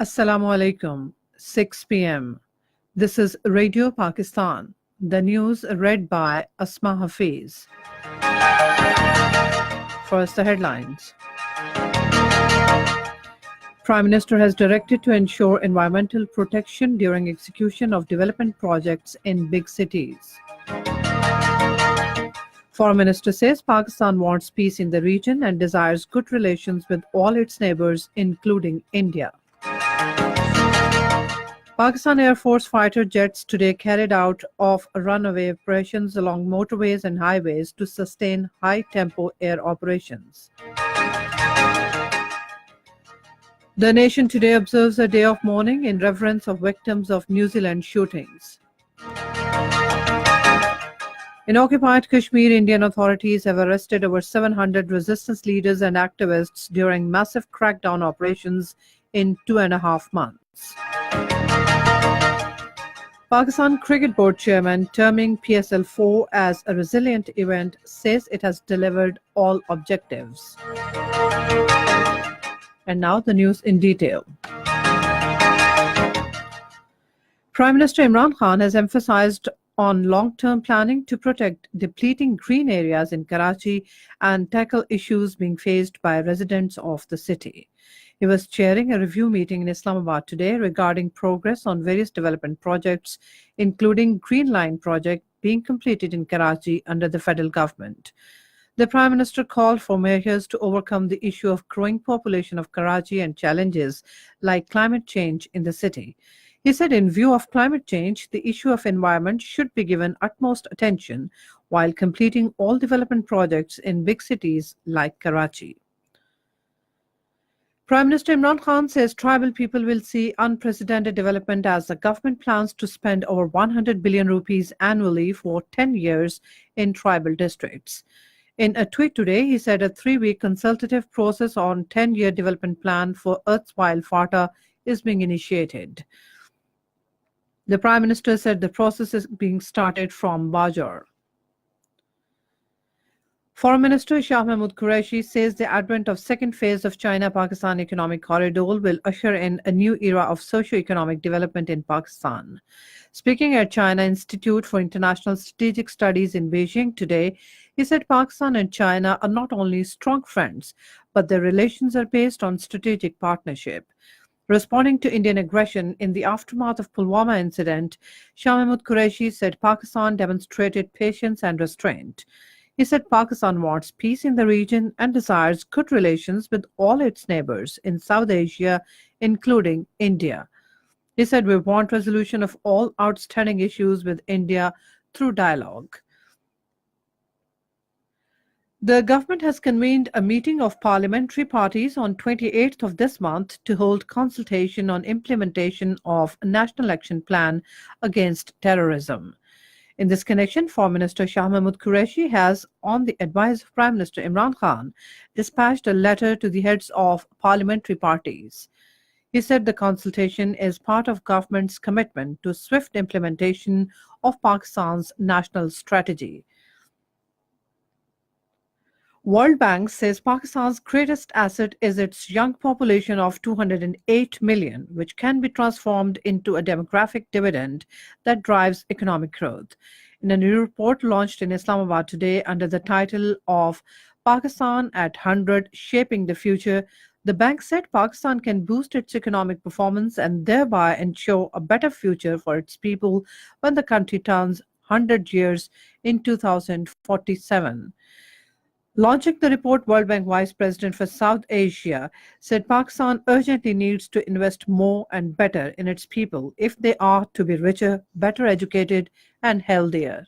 Assalamu alaikum, 6 p.m. This is Radio Pakistan. The news read by Asma Hafiz. First, the headlines. Prime Minister has directed to ensure environmental protection during execution of development projects in big cities. Foreign Minister says Pakistan wants peace in the region and desires good relations with all its neighbors, including India. Pakistan Air Force fighter jets today carried out off-runway operations along motorways and highways to sustain high-tempo air operations. The nation today observes a day of mourning in reverence of victims of New Zealand shootings. In occupied Kashmir, Indian authorities have arrested over 700 resistance leaders and activists during massive crackdown operations in 2.5 months. Pakistan Cricket Board chairman, terming PSL 4 as a resilient event, says it has delivered all objectives. And now the news in detail. Prime Minister Imran Khan has emphasized on long-term planning to protect depleting green areas in Karachi and tackle issues being faced by residents of the city. He was chairing a review meeting in Islamabad today regarding progress on various development projects, including Green Line project being completed in Karachi under the federal government. The Prime Minister called for mayors to overcome the issue of growing population of Karachi and challenges like climate change in the city. He said in view of climate change, the issue of environment should be given utmost attention while completing all development projects in big cities like Karachi. Prime Minister Imran Khan says tribal people will see unprecedented development as the government plans to spend over 100 billion rupees annually for 10 years in tribal districts. In a tweet today, he said a 3-week consultative process on 10-year development plan for erstwhile Fata is being initiated. The Prime Minister said the process is being started from Bajar. Foreign Minister Shah Mahmood Qureshi says the advent of second phase of China-Pakistan Economic Corridor will usher in a new era of socio-economic development in Pakistan. Speaking at China Institute for International Strategic Studies in Beijing today, he said Pakistan and China are not only strong friends, but their relations are based on strategic partnership. Responding to Indian aggression in the aftermath of Pulwama incident, Shah Mahmood Qureshi said Pakistan demonstrated patience and restraint. He said Pakistan wants peace in the region and desires good relations with all its neighbors in South Asia, including India. He said we want resolution of all outstanding issues with India through dialogue. The government has convened a meeting of parliamentary parties on 28th of this month to hold consultation on implementation of a national action plan against terrorism. In this connection, Foreign Minister Shah Mahmood Qureshi has, on the advice of Prime Minister Imran Khan, dispatched a letter to the heads of parliamentary parties. He said the consultation is part of government's commitment to swift implementation of Pakistan's national strategy. World Bank says Pakistan's greatest asset is its young population of 208 million, which can be transformed into a demographic dividend that drives economic growth. In a new report launched in Islamabad today under the title of Pakistan at 100 Shaping the Future, the bank said Pakistan can boost its economic performance and thereby ensure a better future for its people when the country turns 100 years in 2047. Launching the report, World Bank Vice President for South Asia said Pakistan urgently needs to invest more and better in its people if they are to be richer, better educated, and healthier.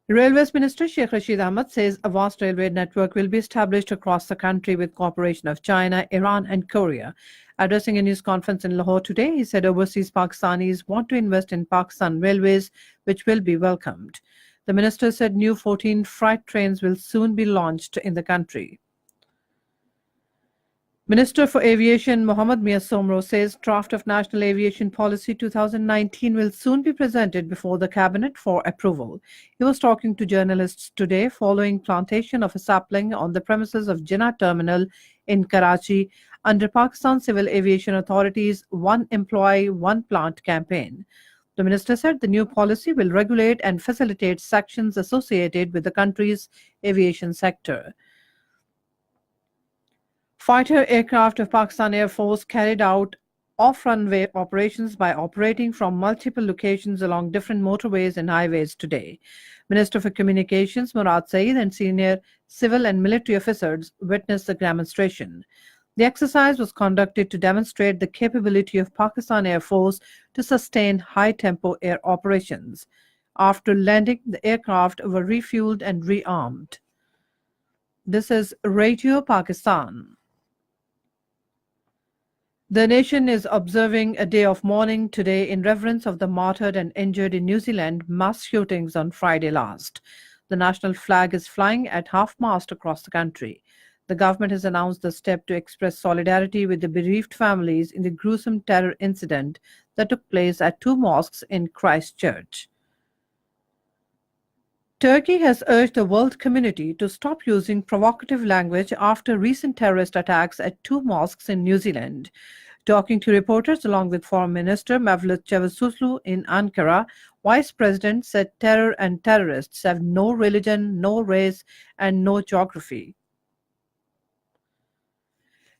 Railways Minister Sheikh Rashid Ahmad says a vast railway network will be established across the country with cooperation of China, Iran, and Korea. Addressing a news conference in Lahore today, he said overseas Pakistanis want to invest in Pakistan Railways, which will be welcomed. The minister said new 14 freight trains will soon be launched in the country. Minister for Aviation Mohammad Mia Somro says draft of National Aviation Policy 2019 will soon be presented before the Cabinet for approval. He was talking to journalists today following plantation of a sapling on the premises of Jinnah Terminal in Karachi under Pakistan Civil Aviation Authority's One Employee, One Plant campaign. The minister said the new policy will regulate and facilitate sections associated with the country's aviation sector. Fighter aircraft of Pakistan Air Force carried out off-runway operations by operating from multiple locations along different motorways and highways today. Minister for Communications Murad Saeed and senior civil and military officers witnessed the demonstration. The exercise was conducted to demonstrate the capability of Pakistan Air Force to sustain high-tempo air operations. After landing, the aircraft were refueled and rearmed. This is Radio Pakistan. The nation is observing a day of mourning today in reverence of the martyred and injured in New Zealand mass shootings on Friday last. The national flag is flying at half-mast across the country. The government has announced the step to express solidarity with the bereaved families in the gruesome terror incident that took place at two mosques in Christchurch. Turkey has urged the world community to stop using provocative language after recent terrorist attacks at two mosques in New Zealand. Talking to reporters along with Foreign Minister Mevlut Cavusoglu in Ankara, Vice President said terror and terrorists have no religion, no race, and no geography.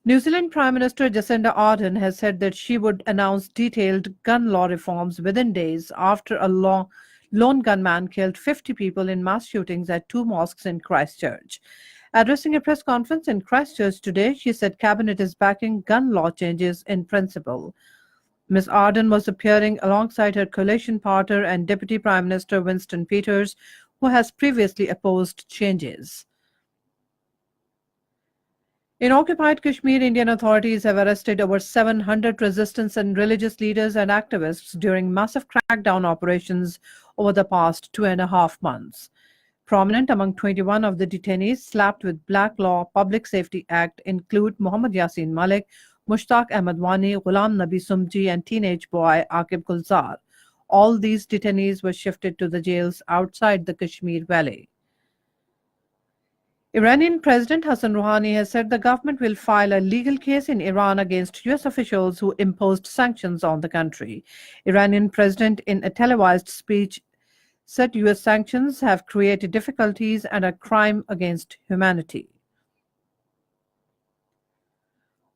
New Zealand Prime Minister Jacinda Ardern has said that she would announce detailed gun law reforms within days after a lone gunman killed 50 people in mass shootings at two mosques in Christchurch. Addressing a press conference in Christchurch today, she said Cabinet is backing gun law changes in principle. Ms. Ardern was appearing alongside her coalition partner and Deputy Prime Minister Winston Peters, who has previously opposed changes. In occupied Kashmir, Indian authorities have arrested over 700 resistance and religious leaders and activists during massive crackdown operations over the past 2.5 months. Prominent among 21 of the detainees slapped with Black Law Public Safety Act include Muhammad Yasin Malik, Mushtaq Ahmad Wani, Ghulam Nabi Sumji, and teenage boy Aqib Gulzar. All these detainees were shifted to the jails outside the Kashmir Valley. Iranian President Hassan Rouhani has said the government will file a legal case in Iran against U.S. officials who imposed sanctions on the country. Iranian President, in a televised speech, said U.S. sanctions have created difficulties and a crime against humanity.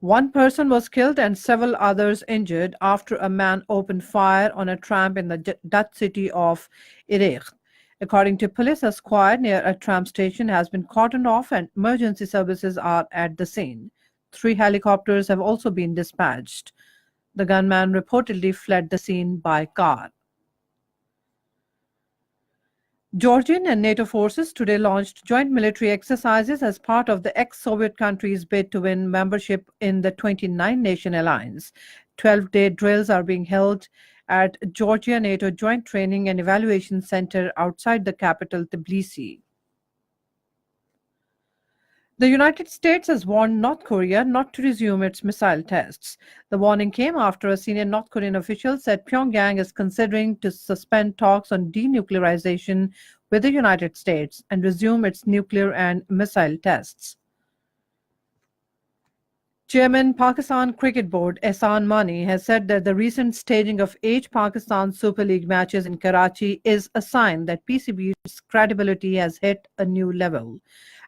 One person was killed and several others injured after a man opened fire on a tram in the Dutch city of Utrecht. According to police, a square near a tram station has been cordoned off and emergency services are at the scene. 3 helicopters have also been dispatched. The gunman reportedly fled the scene by car. Georgian and NATO forces today launched joint military exercises as part of the ex-Soviet country's bid to win membership in the 29-nation alliance. 12-day drills are being held at Georgia-NATO Joint Training and Evaluation Center outside the capital, Tbilisi. The United States has warned North Korea not to resume its missile tests. The warning came after a senior North Korean official said Pyongyang is considering to suspend talks on denuclearization with the United States and resume its nuclear and missile tests. Chairman Pakistan Cricket Board Ehsan Mani has said that the recent staging of 8 Pakistan Super League matches in Karachi is a sign that PCB's credibility has hit a new level.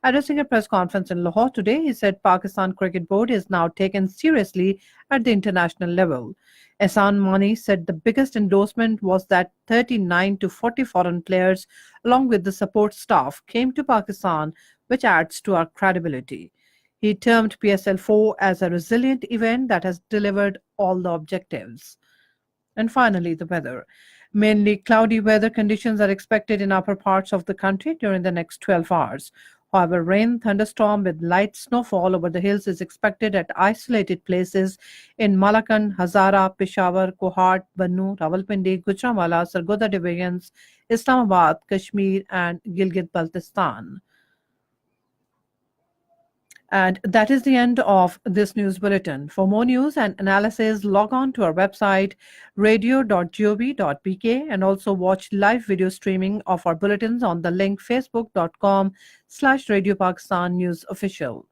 Addressing a press conference in Lahore today, he said Pakistan Cricket Board is now taken seriously at the international level. Ehsan Mani said the biggest endorsement was that 39 to 40 foreign players, along with the support staff, came to Pakistan, which adds to our credibility. He termed PSL 4 as a resilient event that has delivered all the objectives. And finally, the weather. Mainly cloudy weather conditions are expected in upper parts of the country during the next 12 hours. However, rain, thunderstorm with light snowfall over the hills is expected at isolated places in Malakand, Hazara, Peshawar, Kohat, Bannu, Rawalpindi, Gujranwala, Sargodha divisions, Islamabad, Kashmir, and Gilgit-Baltistan. And that is the end of this news bulletin. For more news and analysis, log on to our website radio.gov.pk and also watch live video streaming of our bulletins on the link facebook.com/Radio Pakistan News Official.